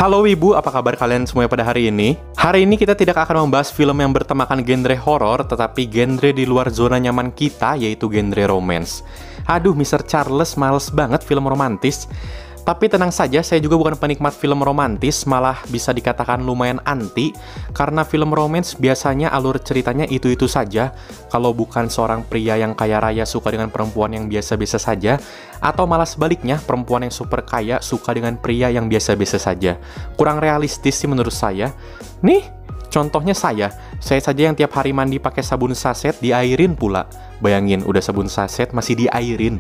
Halo Wibu, apa kabar kalian semuanya pada hari ini? Hari ini kita tidak akan membahas film yang bertemakan genre horor, tetapi genre di luar zona nyaman kita, yaitu genre romance. Aduh, Mr. Charles males banget film romantis. Tapi tenang saja, saya juga bukan penikmat film romantis, malah bisa dikatakan lumayan anti, karena film romance biasanya alur ceritanya itu-itu saja, kalau bukan seorang pria yang kaya raya suka dengan perempuan yang biasa-biasa saja, atau malah sebaliknya, perempuan yang super kaya suka dengan pria yang biasa-biasa saja. Kurang realistis sih menurut saya. Nih, contohnya saya saja yang tiap hari mandi pakai sabun saset, diairin pula. Bayangin, udah sabun saset masih diairin.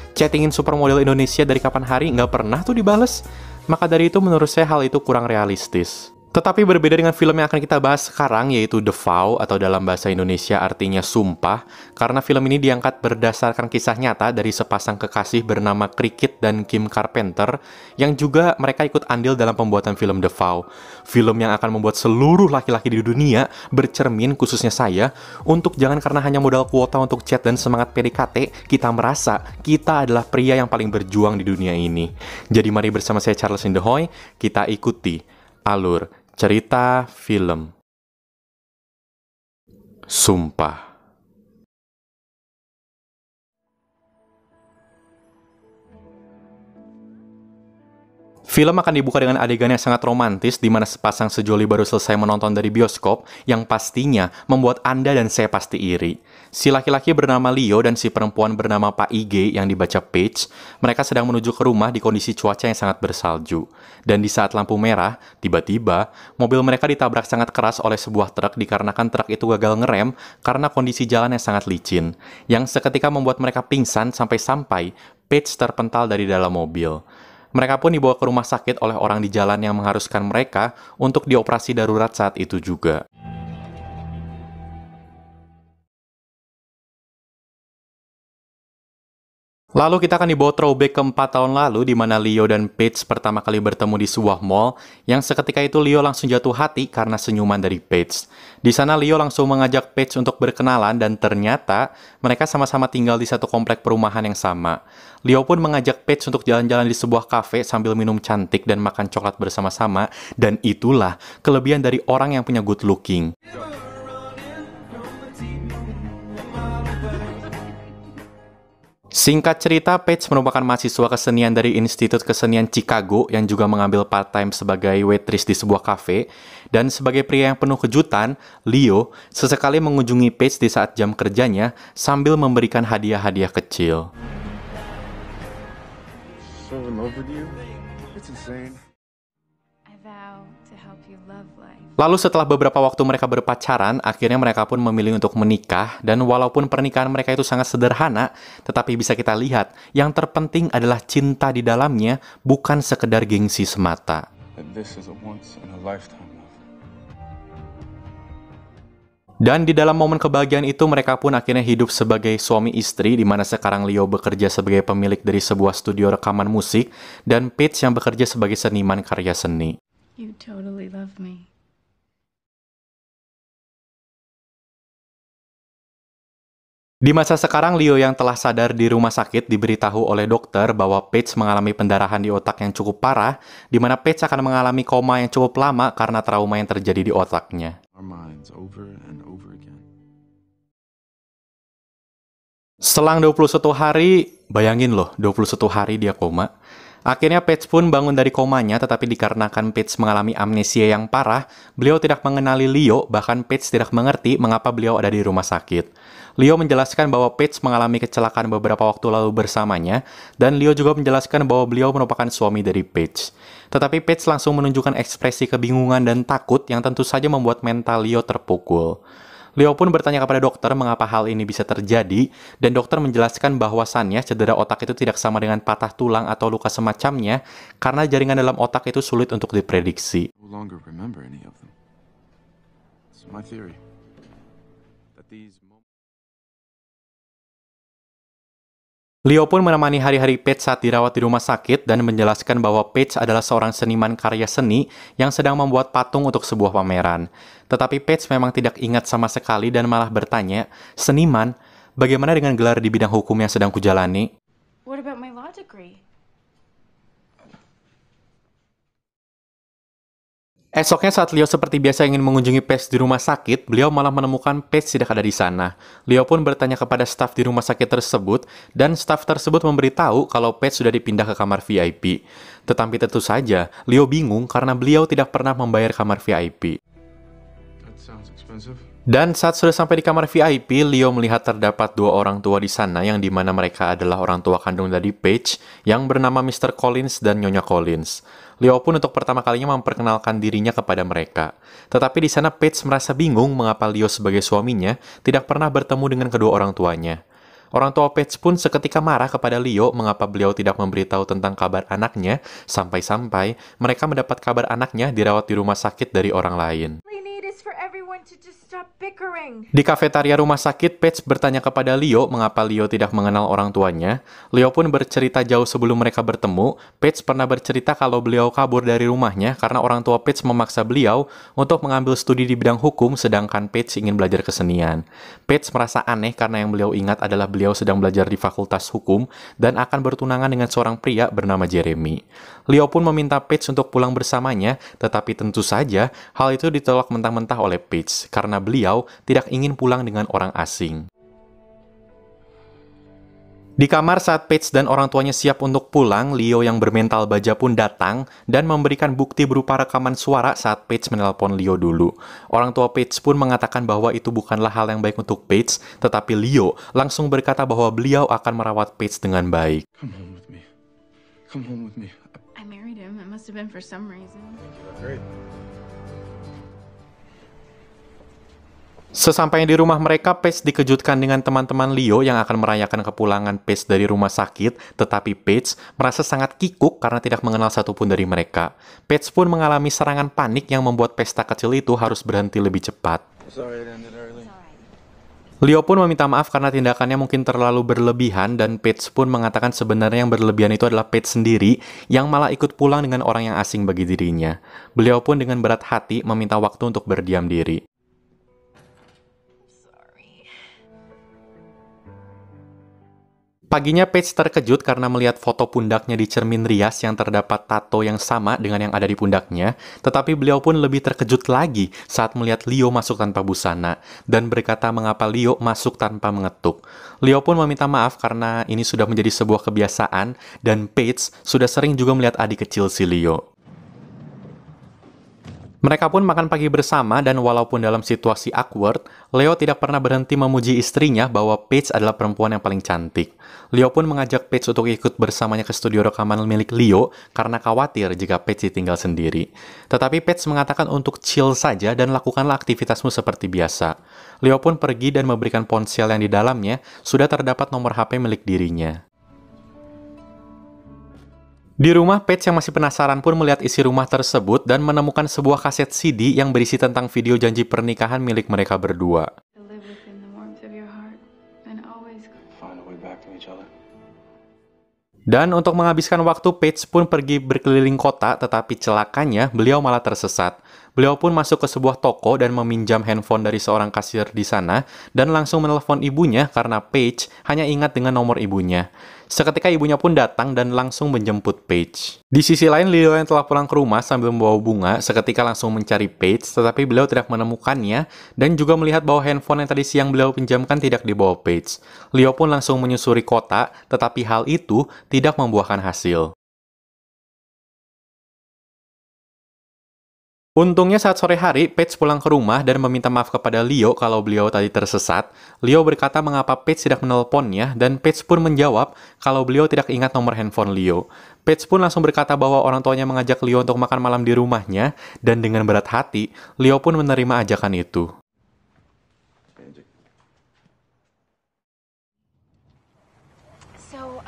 Chattingin supermodel Indonesia dari kapan hari nggak pernah tuh dibales. Maka dari itu menurut saya hal itu kurang realistis. Tetapi berbeda dengan film yang akan kita bahas sekarang, yaitu The Vow, atau dalam bahasa Indonesia artinya Sumpah, karena film ini diangkat berdasarkan kisah nyata dari sepasang kekasih bernama Cricket dan Kim Carpenter, yang juga mereka ikut andil dalam pembuatan film The Vow. Film yang akan membuat seluruh laki-laki di dunia bercermin, khususnya saya, untuk jangan karena hanya modal kuota untuk chat dan semangat PDKT, kita merasa kita adalah pria yang paling berjuang di dunia ini. Jadi mari bersama saya Charles Indehoy, kita ikuti alur cerita film Sumpah. Film akan dibuka dengan adegan yang sangat romantis di mana sepasang sejoli baru selesai menonton dari bioskop yang pastinya membuat Anda dan saya pasti iri. Si laki-laki bernama Leo dan si perempuan bernama Pak IG yang dibaca Paige, mereka sedang menuju ke rumah di kondisi cuaca yang sangat bersalju. Dan di saat lampu merah, tiba-tiba mobil mereka ditabrak sangat keras oleh sebuah truk dikarenakan truk itu gagal ngerem karena kondisi jalan yang sangat licin, yang seketika membuat mereka pingsan sampai-sampai Paige terpental dari dalam mobil. Mereka pun dibawa ke rumah sakit oleh orang di jalan yang mengharuskan mereka untuk dioperasi darurat saat itu juga. Lalu kita akan dibawa throwback ke 4 tahun lalu di mana Leo dan Paige pertama kali bertemu di sebuah mall, yang seketika itu Leo langsung jatuh hati karena senyuman dari Paige. Di sana Leo langsung mengajak Paige untuk berkenalan dan ternyata mereka sama-sama tinggal di satu komplek perumahan yang sama. Leo pun mengajak Paige untuk jalan-jalan di sebuah kafe sambil minum cantik dan makan coklat bersama-sama, dan itulah kelebihan dari orang yang punya good looking. Singkat cerita, Paige merupakan mahasiswa kesenian dari Institut Kesenian Chicago yang juga mengambil part-time sebagai waitress di sebuah kafe. Dan sebagai pria yang penuh kejutan, Leo sesekali mengunjungi Paige di saat jam kerjanya sambil memberikan hadiah-hadiah kecil. So in love with you? It's insane. I vow to help you love life. Lalu setelah beberapa waktu mereka berpacaran, akhirnya mereka pun memilih untuk menikah, dan walaupun pernikahan mereka itu sangat sederhana, tetapi bisa kita lihat, yang terpenting adalah cinta di dalamnya, bukan sekedar gengsi semata. And this is a once in a lifetime love. Dan di dalam momen kebahagiaan itu, mereka pun akhirnya hidup sebagai suami istri, di mana sekarang Leo bekerja sebagai pemilik dari sebuah studio rekaman musik, dan Paige yang bekerja sebagai seniman karya seni. You totally love me. Di masa sekarang, Leo yang telah sadar di rumah sakit diberitahu oleh dokter bahwa Paige mengalami pendarahan di otak yang cukup parah, di mana Paige akan mengalami koma yang cukup lama karena trauma yang terjadi di otaknya. Our minds over and over again. Selang 21 hari, bayangin loh, 21 hari dia koma. Akhirnya Paige pun bangun dari komanya, tetapi dikarenakan Paige mengalami amnesia yang parah, beliau tidak mengenali Leo, bahkan Paige tidak mengerti mengapa beliau ada di rumah sakit. Leo menjelaskan bahwa Paige mengalami kecelakaan beberapa waktu lalu bersamanya, dan Leo juga menjelaskan bahwa beliau merupakan suami dari Paige. Tetapi Paige langsung menunjukkan ekspresi kebingungan dan takut yang tentu saja membuat mental Leo terpukul. Leo pun bertanya kepada dokter mengapa hal ini bisa terjadi, dan dokter menjelaskan bahwasannya cedera otak itu tidak sama dengan patah tulang atau luka semacamnya, karena jaringan dalam otak itu sulit untuk diprediksi. No longer remember any of them. It's my theory that these Leo pun menemani hari-hari Paige saat dirawat di rumah sakit dan menjelaskan bahwa Paige adalah seorang seniman karya seni yang sedang membuat patung untuk sebuah pameran. Tetapi Paige memang tidak ingat sama sekali dan malah bertanya, "Seniman, bagaimana dengan gelar di bidang hukum yang sedang kujalani?" What about my law degree? Esoknya saat Leo seperti biasa ingin mengunjungi Paige di rumah sakit, beliau malah menemukan Paige tidak ada di sana. Leo pun bertanya kepada staf di rumah sakit tersebut, dan staf tersebut memberitahu kalau Paige sudah dipindah ke kamar VIP. Tetapi tentu saja, Leo bingung karena beliau tidak pernah membayar kamar VIP. That sounds expensive. Dan saat sudah sampai di kamar VIP, Leo melihat terdapat dua orang tua di sana yang dimana mereka adalah orang tua kandung dari Paige yang bernama Mr. Collins dan Nyonya Collins. Leo pun untuk pertama kalinya memperkenalkan dirinya kepada mereka. Tetapi di sana Paige merasa bingung mengapa Leo sebagai suaminya tidak pernah bertemu dengan kedua orang tuanya. Orang tua Paige pun seketika marah kepada Leo mengapa beliau tidak memberitahu tentang kabar anaknya, sampai-sampai mereka mendapat kabar anaknya dirawat di rumah sakit dari orang lain. All I need is for everyone to just stop bickering. Di kafetaria rumah sakit, Paige bertanya kepada Leo mengapa Leo tidak mengenal orang tuanya. Leo pun bercerita jauh sebelum mereka bertemu. Paige pernah bercerita kalau beliau kabur dari rumahnya karena orang tua Paige memaksa beliau untuk mengambil studi di bidang hukum sedangkan Paige ingin belajar kesenian. Paige merasa aneh karena yang beliau ingat adalah beliau sedang belajar di fakultas hukum dan akan bertunangan dengan seorang pria bernama Jeremy. Leo pun meminta Paige untuk pulang bersamanya, tetapi tentu saja hal itu ditolak mentah-mentah oleh Paige karena beliau tidak ingin pulang dengan orang asing. Di kamar saat Paige dan orang tuanya siap untuk pulang, Leo yang bermental baja pun datang dan memberikan bukti berupa rekaman suara saat Paige menelpon Leo dulu. Orang tua Paige pun mengatakan bahwa itu bukanlah hal yang baik untuk Paige, tetapi Leo langsung berkata bahwa beliau akan merawat Paige dengan baik. Come home with me. Come home with me. I married him. It must have been for some reason. Great. Sesampainya di rumah mereka, Paige dikejutkan dengan teman-teman Leo yang akan merayakan kepulangan Paige dari rumah sakit, tetapi Paige merasa sangat kikuk karena tidak mengenal satupun dari mereka. Paige pun mengalami serangan panik yang membuat pesta kecil itu harus berhenti lebih cepat. Sorry it ended early. Leo pun meminta maaf karena tindakannya mungkin terlalu berlebihan dan Paige pun mengatakan sebenarnya yang berlebihan itu adalah Paige sendiri yang malah ikut pulang dengan orang yang asing bagi dirinya. Beliau pun dengan berat hati meminta waktu untuk berdiam diri. Paginya Paige terkejut karena melihat foto pundaknya di cermin rias yang terdapat tato yang sama dengan yang ada di pundaknya, tetapi beliau pun lebih terkejut lagi saat melihat Leo masuk tanpa busana, dan berkata mengapa Leo masuk tanpa mengetuk. Leo pun meminta maaf karena ini sudah menjadi sebuah kebiasaan, dan Paige sudah sering juga melihat adik kecil si Leo. Mereka pun makan pagi bersama dan walaupun dalam situasi awkward, Leo tidak pernah berhenti memuji istrinya bahwa Paige adalah perempuan yang paling cantik. Leo pun mengajak Paige untuk ikut bersamanya ke studio rekaman milik Leo karena khawatir jika Paige ditinggal sendiri. Tetapi Paige mengatakan untuk chill saja dan lakukanlah aktivitasmu seperti biasa. Leo pun pergi dan memberikan ponsel yang di dalamnya sudah terdapat nomor HP milik dirinya. Di rumah, Paige yang masih penasaran pun melihat isi rumah tersebut dan menemukan sebuah kaset CD yang berisi tentang video janji pernikahan milik mereka berdua. To live within the warmth of your heart and always Find a way back to each other. Dan untuk menghabiskan waktu, Paige pun pergi berkeliling kota, tetapi celakanya beliau malah tersesat. Beliau pun masuk ke sebuah toko dan meminjam handphone dari seorang kasir di sana dan langsung menelpon ibunya karena Paige hanya ingat dengan nomor ibunya. Seketika ibunya pun datang dan langsung menjemput Paige. Di sisi lain, Leo yang telah pulang ke rumah sambil membawa bunga seketika langsung mencari Paige, tetapi beliau tidak menemukannya dan juga melihat bahwa handphone yang tadi siang beliau pinjamkan tidak dibawa Paige. Leo pun langsung menyusuri kota, tetapi hal itu tidak membuahkan hasil. Untungnya saat sore hari, Paige pulang ke rumah dan meminta maaf kepada Leo kalau beliau tadi tersesat. Leo berkata mengapa Paige tidak menelponnya, dan Paige pun menjawab kalau beliau tidak ingat nomor handphone Leo. Paige pun langsung berkata bahwa orang tuanya mengajak Leo untuk makan malam di rumahnya, dan dengan berat hati, Leo pun menerima ajakan itu. So,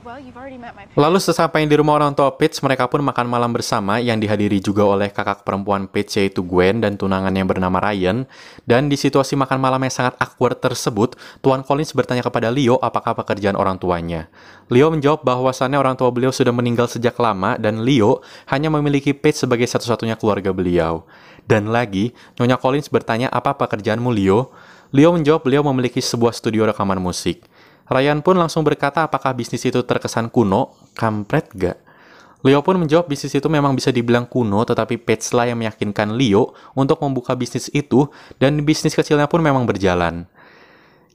well, you've already met my parents. Lalu sesampainya di rumah orang tua Paige, mereka pun makan malam bersama yang dihadiri juga oleh kakak perempuan Paige yaitu Gwen dan tunangannya yang bernama Ryan. Dan di situasi makan malam yang sangat awkward tersebut, Tuan Collins bertanya kepada Leo apakah pekerjaan orang tuanya. Leo menjawab bahwasannya orang tua beliau sudah meninggal sejak lama dan Leo hanya memiliki Paige sebagai satu-satunya keluarga beliau. Dan lagi, Nyonya Collins bertanya apa pekerjaanmu Leo? Leo menjawab beliau memiliki sebuah studio rekaman musik. Ryan pun langsung berkata apakah bisnis itu terkesan kuno, kampret gak? Leo pun menjawab bisnis itu memang bisa dibilang kuno, tetapi Paige lah yang meyakinkan Leo untuk membuka bisnis itu, dan bisnis kecilnya pun memang berjalan.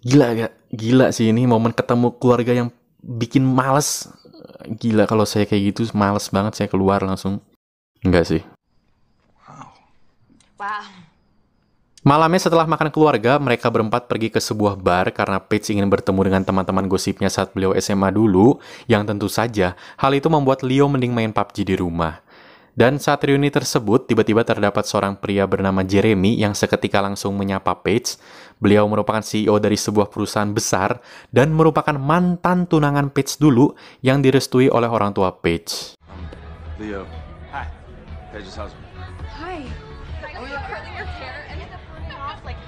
Gila gak? Gila sih ini momen ketemu keluarga yang bikin males. Gila kalau saya kayak gitu, males banget saya keluar langsung. Enggak sih. Wow. Malamnya setelah makan keluarga, mereka berempat pergi ke sebuah bar karena Paige ingin bertemu dengan teman-teman gosipnya saat beliau SMA dulu, yang tentu saja hal itu membuat Leo mending main PUBG di rumah. Dan saat reuni tersebut, tiba-tiba terdapat seorang pria bernama Jeremy yang seketika langsung menyapa Paige. Beliau merupakan CEO dari sebuah perusahaan besar dan merupakan mantan tunangan Paige dulu yang direstui oleh orang tua Paige. Leo. Hi. Paige's husband. Hi. Oh, you're curling your hair and it's coming off like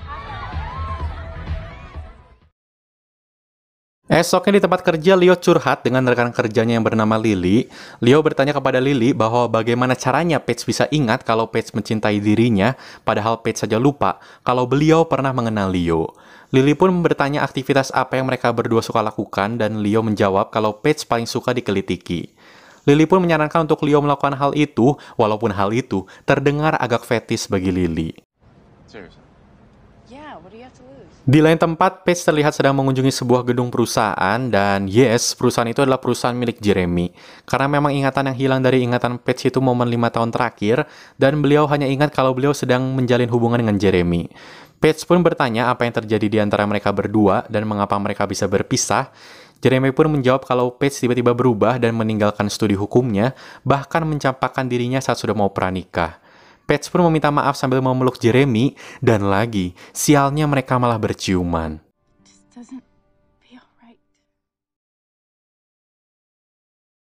Esoknya di tempat kerja, Leo curhat dengan rekan kerjanya yang bernama Lily. Leo bertanya kepada Lily bahwa bagaimana caranya Paige bisa ingat kalau Paige mencintai dirinya, padahal Paige saja lupa kalau beliau pernah mengenal Leo. Lily pun bertanya aktivitas apa yang mereka berdua suka lakukan, dan Leo menjawab kalau Paige paling suka dikelitiki. Lily pun menyarankan untuk Leo melakukan hal itu, walaupun hal itu terdengar agak fetis bagi Lily. Seriously. Yeah, what do you have to lose? Di lain tempat, Paige terlihat sedang mengunjungi sebuah gedung perusahaan, dan yes, perusahaan itu adalah perusahaan milik Jeremy. Karena memang ingatan yang hilang dari ingatan Paige itu momen 5 tahun terakhir, dan beliau hanya ingat kalau beliau sedang menjalin hubungan dengan Jeremy. Paige pun bertanya apa yang terjadi di antara mereka berdua, dan mengapa mereka bisa berpisah. Jeremy pun menjawab kalau Paige tiba-tiba berubah dan meninggalkan studi hukumnya, bahkan mencampakkan dirinya saat sudah mau pranikah. Paige pun meminta maaf sambil memeluk Jeremy, dan lagi, sialnya mereka malah berciuman. Just doesn't feel right.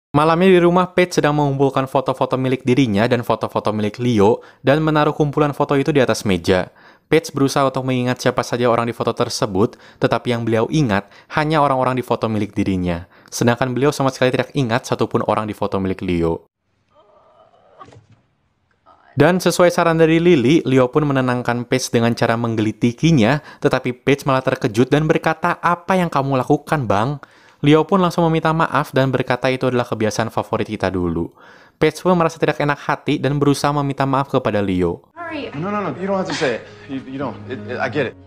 Malamnya di rumah, Paige sedang mengumpulkan foto-foto milik dirinya dan foto-foto milik Leo, dan menaruh kumpulan foto itu di atas meja. Paige berusaha untuk mengingat siapa saja orang di foto tersebut, tetapi yang beliau ingat hanya orang-orang di foto milik dirinya. Sedangkan beliau sama sekali tidak ingat satupun orang di foto milik Leo. Dan sesuai saran dari Lily, Leo pun menenangkan Paige dengan cara menggelitikinya, tetapi Paige malah terkejut dan berkata, "Apa yang kamu lakukan, Bang?" Leo pun langsung meminta maaf dan berkata itu adalah kebiasaan favorit kita dulu. Paige pun merasa tidak enak hati dan berusaha meminta maaf kepada Leo. Sorry. No. You don't have to say it. You don't. I get it.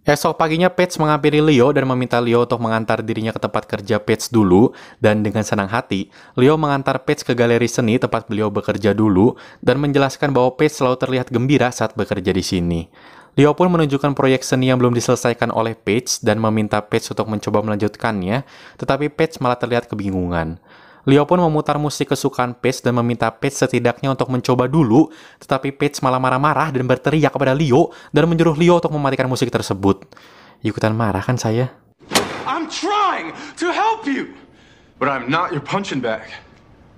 Esok paginya, Paige menghampiri Leo dan meminta Leo untuk mengantar dirinya ke tempat kerja Paige dulu, dan dengan senang hati, Leo mengantar Paige ke galeri seni tempat beliau bekerja dulu, dan menjelaskan bahwa Paige selalu terlihat gembira saat bekerja di sini. Leo pun menunjukkan proyek seni yang belum diselesaikan oleh Paige dan meminta Paige untuk mencoba melanjutkannya, tetapi Paige malah terlihat kebingungan. Leo pun memutar musik kesukaan Paige dan meminta Paige setidaknya untuk mencoba dulu, tetapi Paige malah marah-marah dan berteriak kepada Leo dan menyuruh Leo untuk mematikan musik tersebut. Ikutan marah kan saya? I'm trying to help you, but I'm not your punching bag.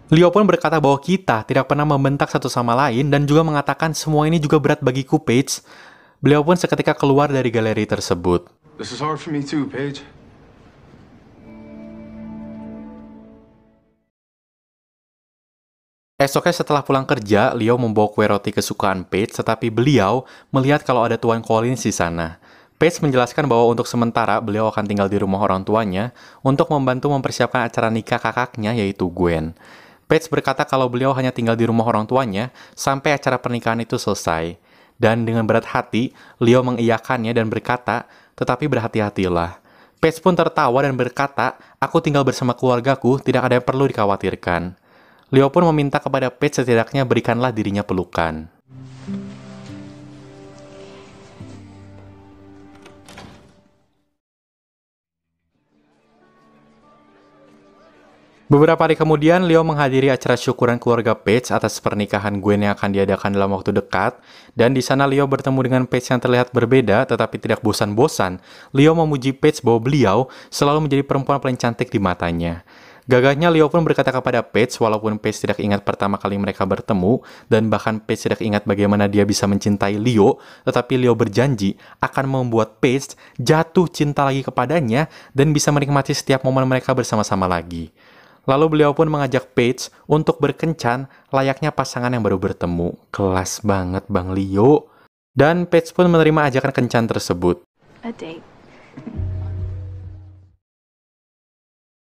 Leo pun berkata bahwa kita tidak pernah membentak satu sama lain dan juga mengatakan semua ini juga berat bagiku, Paige. Beliau pun seketika keluar dari galeri tersebut. This is hard for me too, Paige. Esoknya setelah pulang kerja, Leo membawa kue roti kesukaan Paige, tetapi beliau melihat kalau ada Tuan Collins di sana. Paige menjelaskan bahwa untuk sementara beliau akan tinggal di rumah orang tuanya untuk membantu mempersiapkan acara nikah kakaknya, yaitu Gwen. Paige berkata kalau beliau hanya tinggal di rumah orang tuanya sampai acara pernikahan itu selesai. Dan dengan berat hati, Leo mengiyakannya dan berkata, "Tetapi berhati-hatilah." Paige pun tertawa dan berkata, "Aku tinggal bersama keluargaku, tidak ada yang perlu dikhawatirkan." Leo pun meminta kepada Paige setidaknya berikanlah dirinya pelukan. Beberapa hari kemudian, Leo menghadiri acara syukuran keluarga Paige atas pernikahan Gwen yang akan diadakan dalam waktu dekat, dan di sana Leo bertemu dengan Paige yang terlihat berbeda tetapi tidak bosan-bosan. Leo memuji Paige bahwa beliau selalu menjadi perempuan paling cantik di matanya. Gagahnya Leo pun berkata kepada Paige walaupun Paige tidak ingat pertama kali mereka bertemu, dan bahkan Paige tidak ingat bagaimana dia bisa mencintai Leo, tetapi Leo berjanji akan membuat Paige jatuh cinta lagi kepadanya dan bisa menikmati setiap momen mereka bersama-sama lagi. Lalu beliau pun mengajak Paige untuk berkencan layaknya pasangan yang baru bertemu. Kelas banget Bang Leo. Dan Paige pun menerima ajakan kencan tersebut. A date.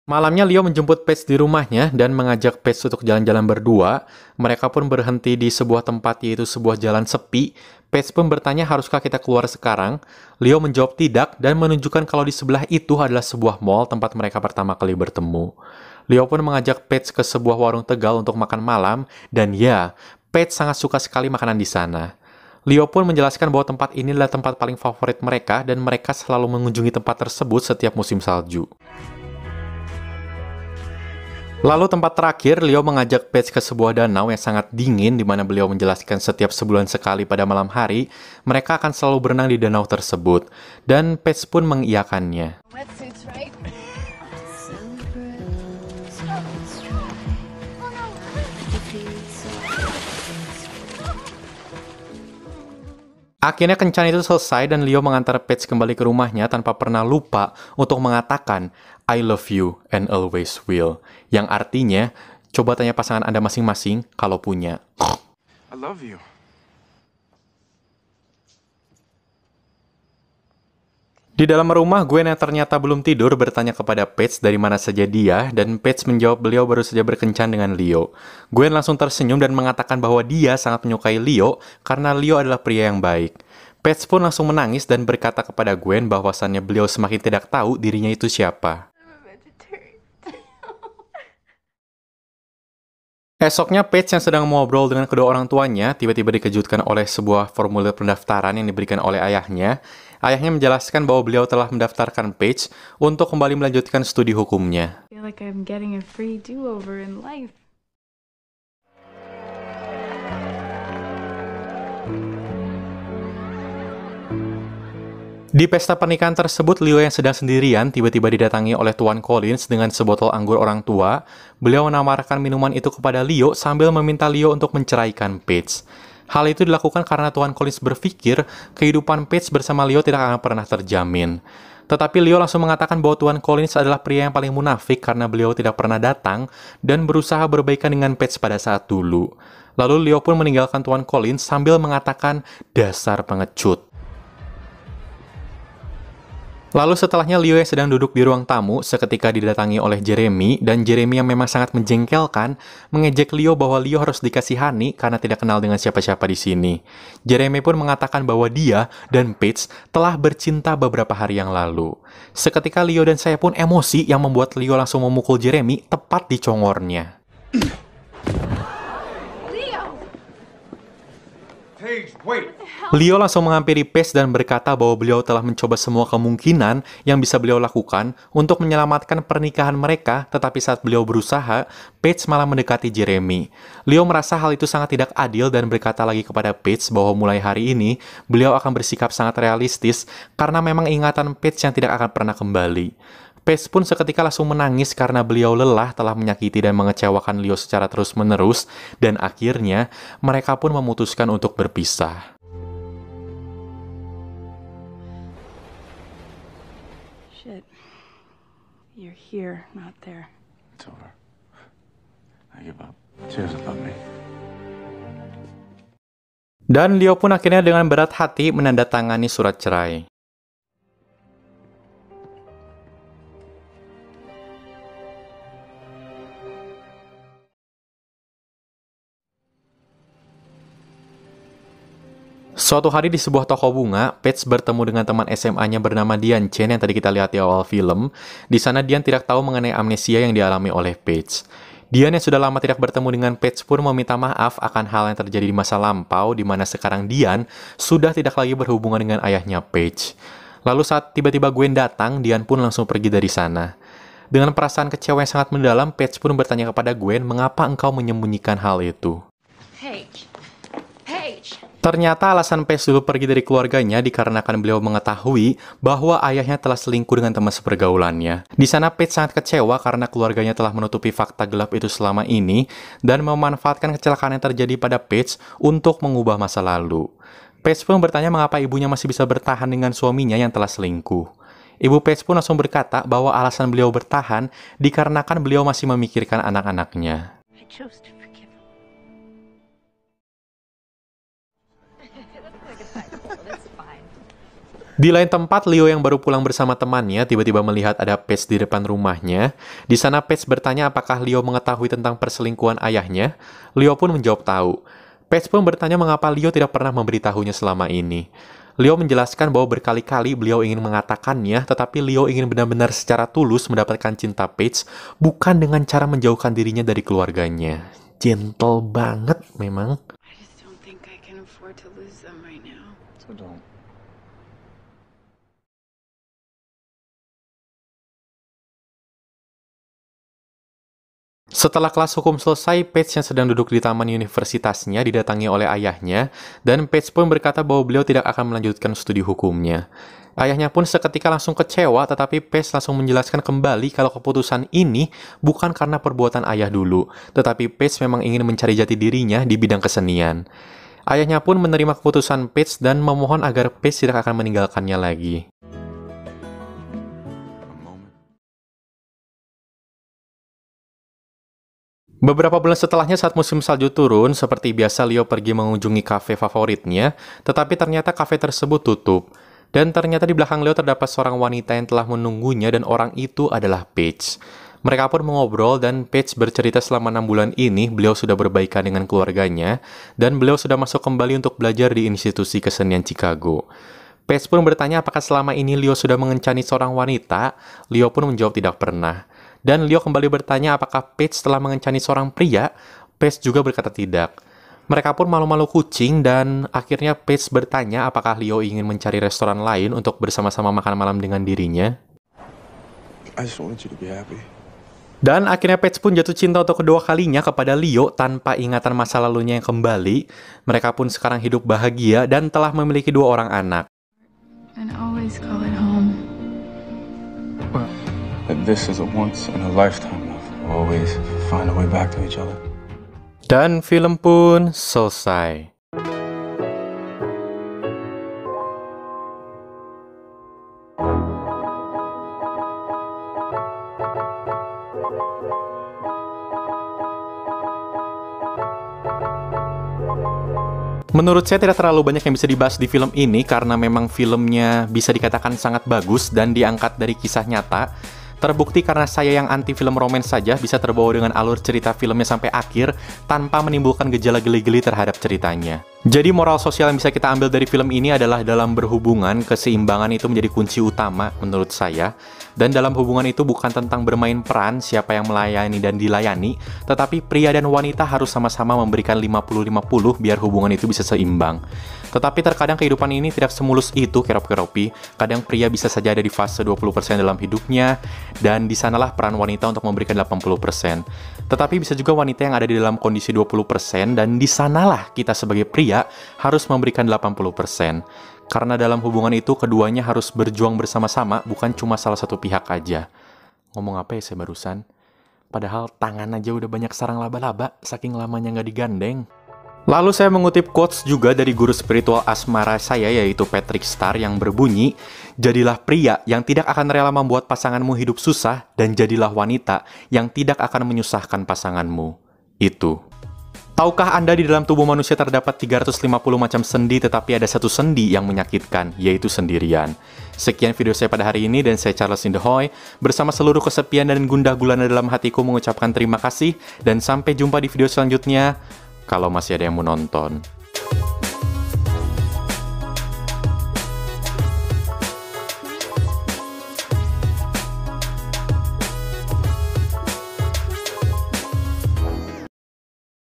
Malamnya Leo menjemput Paige di rumahnya dan mengajak Paige untuk jalan-jalan berdua. Mereka pun berhenti di sebuah tempat, yaitu sebuah jalan sepi. Paige pun bertanya, haruskah kita keluar sekarang? Leo menjawab tidak dan menunjukkan kalau di sebelah itu adalah sebuah mall tempat mereka pertama kali bertemu. Leo pun mengajak Paige ke sebuah warung Tegal untuk makan malam, dan ya, Paige sangat suka sekali makanan di sana. Leo pun menjelaskan bahwa tempat ini adalah tempat paling favorit mereka dan mereka selalu mengunjungi tempat tersebut setiap musim salju. Lalu tempat terakhir, Leo mengajak Paige ke sebuah danau yang sangat dingin, di mana beliau menjelaskan setiap sebulan sekali pada malam hari, mereka akan selalu berenang di danau tersebut. Dan Paige pun mengiyakannya. Wetsuits, right? Akhirnya kencan itu selesai dan Leo mengantar Paige kembali ke rumahnya tanpa pernah lupa untuk mengatakan I love you and always will. Yang artinya, coba tanya pasangan Anda masing-masing kalau punya. I love you. Di dalam rumah, Gwen yang ternyata belum tidur bertanya kepada Paige dari mana saja dia, dan Paige menjawab beliau baru saja berkencan dengan Leo. Gwen langsung tersenyum dan mengatakan bahwa dia sangat menyukai Leo karena Leo adalah pria yang baik. Paige pun langsung menangis dan berkata kepada Gwen bahwasannya beliau semakin tidak tahu dirinya itu siapa. Esoknya, Paige yang sedang ngobrol dengan kedua orang tuanya tiba-tiba dikejutkan oleh sebuah formulir pendaftaran yang diberikan oleh ayahnya. Ayahnya menjelaskan bahwa beliau telah mendaftarkan Paige untuk kembali melanjutkan studi hukumnya. I feel like I'm getting a free do-over in life. Di pesta pernikahan tersebut, Leo yang sedang sendirian tiba-tiba didatangi oleh Tuan Collins dengan sebotol anggur orang tua. Beliau menawarkan minuman itu kepada Leo sambil meminta Leo untuk menceraikan Paige. Hal itu dilakukan karena Tuan Collins berpikir kehidupan Paige bersama Leo tidak akan pernah terjamin. Tetapi Leo langsung mengatakan bahwa Tuan Collins adalah pria yang paling munafik karena beliau tidak pernah datang dan berusaha berbaikan dengan Paige pada saat dulu. Lalu Leo pun meninggalkan Tuan Collins sambil mengatakan dasar pengecut. Lalu setelahnya Leo yang sedang duduk di ruang tamu seketika didatangi oleh Jeremy, dan Jeremy yang memang sangat menjengkelkan mengejek Leo bahwa Leo harus dikasihani karena tidak kenal dengan siapa-siapa di sini. Jeremy pun mengatakan bahwa dia dan Paige telah bercinta beberapa hari yang lalu. Seketika Leo dan saya pun emosi yang membuat Leo langsung memukul Jeremy tepat di congornya. Leo langsung menghampiri Paige dan berkata bahwa beliau telah mencoba semua kemungkinan yang bisa beliau lakukan untuk menyelamatkan pernikahan mereka, tetapi saat beliau berusaha, Paige malah mendekati Jeremy. Leo merasa hal itu sangat tidak adil dan berkata lagi kepada Paige bahwa mulai hari ini, beliau akan bersikap sangat realistis karena memang ingatan Paige yang tidak akan pernah kembali. Paige pun seketika langsung menangis karena beliau lelah telah menyakiti dan mengecewakan Leo secara terus-menerus, dan akhirnya mereka pun memutuskan untuk berpisah. Shit. You're here, not there. It's over. I give up. She doesn't love me. Dan Leo pun akhirnya dengan berat hati menandatangani surat cerai. Suatu hari di sebuah toko bunga, Paige bertemu dengan teman SMA-nya bernama Dian Chen yang tadi kita lihat di awal film. Di sana Dian tidak tahu mengenai amnesia yang dialami oleh Paige. Dian yang sudah lama tidak bertemu dengan Paige pun meminta maaf akan hal yang terjadi di masa lampau, di mana sekarang Dian sudah tidak lagi berhubungan dengan ayahnya Paige. Lalu saat tiba-tiba Gwen datang, Dian pun langsung pergi dari sana. Dengan perasaan kecewa yang sangat mendalam, Paige pun bertanya kepada Gwen, mengapa engkau menyembunyikan hal itu? Paige. Ternyata alasan Paige dulu pergi dari keluarganya dikarenakan beliau mengetahui bahwa ayahnya telah selingkuh dengan teman sepergaulannya. Di sana Paige sangat kecewa karena keluarganya telah menutupi fakta gelap itu selama ini dan memanfaatkan kecelakaan yang terjadi pada Paige untuk mengubah masa lalu. Paige pun bertanya mengapa ibunya masih bisa bertahan dengan suaminya yang telah selingkuh. Ibu Paige pun langsung berkata bahwa alasan beliau bertahan dikarenakan beliau masih memikirkan anak-anaknya. I chose to forgive him. That's fine. Di lain tempat, Leo yang baru pulang bersama temannya tiba-tiba melihat ada Paige di depan rumahnya. Di sana Paige bertanya apakah Leo mengetahui tentang perselingkuhan ayahnya. Leo pun menjawab tahu. Paige pun bertanya mengapa Leo tidak pernah memberitahunya selama ini. Leo menjelaskan bahwa berkali-kali beliau ingin mengatakannya, tetapi Leo ingin benar-benar secara tulus mendapatkan cinta Paige, bukan dengan cara menjauhkan dirinya dari keluarganya. Gentle banget memang. I just don't think I can afford to lose them right now. So don't. Setelah kelas hukum selesai, Paige yang sedang duduk di taman universitasnya didatangi oleh ayahnya, dan Paige pun berkata bahwa beliau tidak akan melanjutkan studi hukumnya. Ayahnya pun seketika langsung kecewa, tetapi Paige langsung menjelaskan kembali kalau keputusan ini bukan karena perbuatan ayah dulu, tetapi Paige memang ingin mencari jati dirinya di bidang kesenian. Ayahnya pun menerima keputusan Paige dan memohon agar Paige tidak akan meninggalkannya lagi. Beberapa bulan setelahnya saat musim salju turun, seperti biasa Leo pergi mengunjungi kafe favoritnya, tetapi ternyata kafe tersebut tutup. Dan ternyata di belakang Leo terdapat seorang wanita yang telah menunggunya dan orang itu adalah Paige. Mereka pun mengobrol dan Paige bercerita selama 6 bulan ini beliau sudah berbaikan dengan keluarganya dan beliau sudah masuk kembali untuk belajar di institusi kesenian Chicago. Paige pun bertanya apakah selama ini Leo sudah mengencani seorang wanita. Leo pun menjawab tidak pernah. Dan Leo kembali bertanya apakah Paige telah mengencani seorang pria. Paige juga berkata tidak. Mereka pun malu-malu kucing dan akhirnya Paige bertanya apakah Leo ingin mencari restoran lain untuk bersama-sama makan malam dengan dirinya. I just wanted you to be happy. Dan akhirnya Paige pun jatuh cinta untuk kedua kalinya kepada Leo tanpa ingatan masa lalunya yang kembali. Mereka pun sekarang hidup bahagia dan telah memiliki 2 orang anak. And always call it home. That this is a once in a lifetime love. We'll always find a way back to each other. Dan film pun selesai. Menurut saya tidak terlalu banyak yang bisa dibahas di film ini karena memang filmnya bisa dikatakan sangat bagus dan diangkat dari kisah nyata. Terbukti karena saya yang anti film romance saja bisa terbawa dengan alur cerita filmnya sampai akhir tanpa menimbulkan gejala geli-geli terhadap ceritanya. Jadi moral sosial yang bisa kita ambil dari film ini adalah dalam berhubungan, keseimbangan itu menjadi kunci utama menurut saya. Dan dalam hubungan itu bukan tentang bermain peran siapa yang melayani dan dilayani, tetapi pria dan wanita harus sama-sama memberikan 50-50 biar hubungan itu bisa seimbang. Tetapi terkadang kehidupan ini tidak semulus itu, kerop-keropi. Kadang pria bisa saja ada di fase 20% dalam hidupnya, dan di sanalah peran wanita untuk memberikan 80%. Tetapi bisa juga wanita yang ada di dalam kondisi 20%, dan di sanalah kita sebagai pria harus memberikan 80%. Karena dalam hubungan itu keduanya harus berjuang bersama-sama, bukan cuma salah satu pihak aja. Ngomong apa ya saya barusan? Padahal tangan aja udah banyak sarang laba-laba, saking lamanya nggak digandeng. Lalu saya mengutip quotes juga dari guru spiritual asmara saya, yaitu Patrick Star, yang berbunyi, "Jadilah pria yang tidak akan rela membuat pasanganmu hidup susah, dan jadilah wanita yang tidak akan menyusahkan pasanganmu." Itu. Tahukah Anda di dalam tubuh manusia terdapat 350 macam sendi, tetapi ada satu sendi yang menyakitkan, yaitu sendirian. Sekian video saya pada hari ini, dan saya Charles Indahoy, bersama seluruh kesepian dan gundah gulana dalam hatiku mengucapkan terima kasih, dan sampai jumpa di video selanjutnya, kalau masih ada yang mau nonton.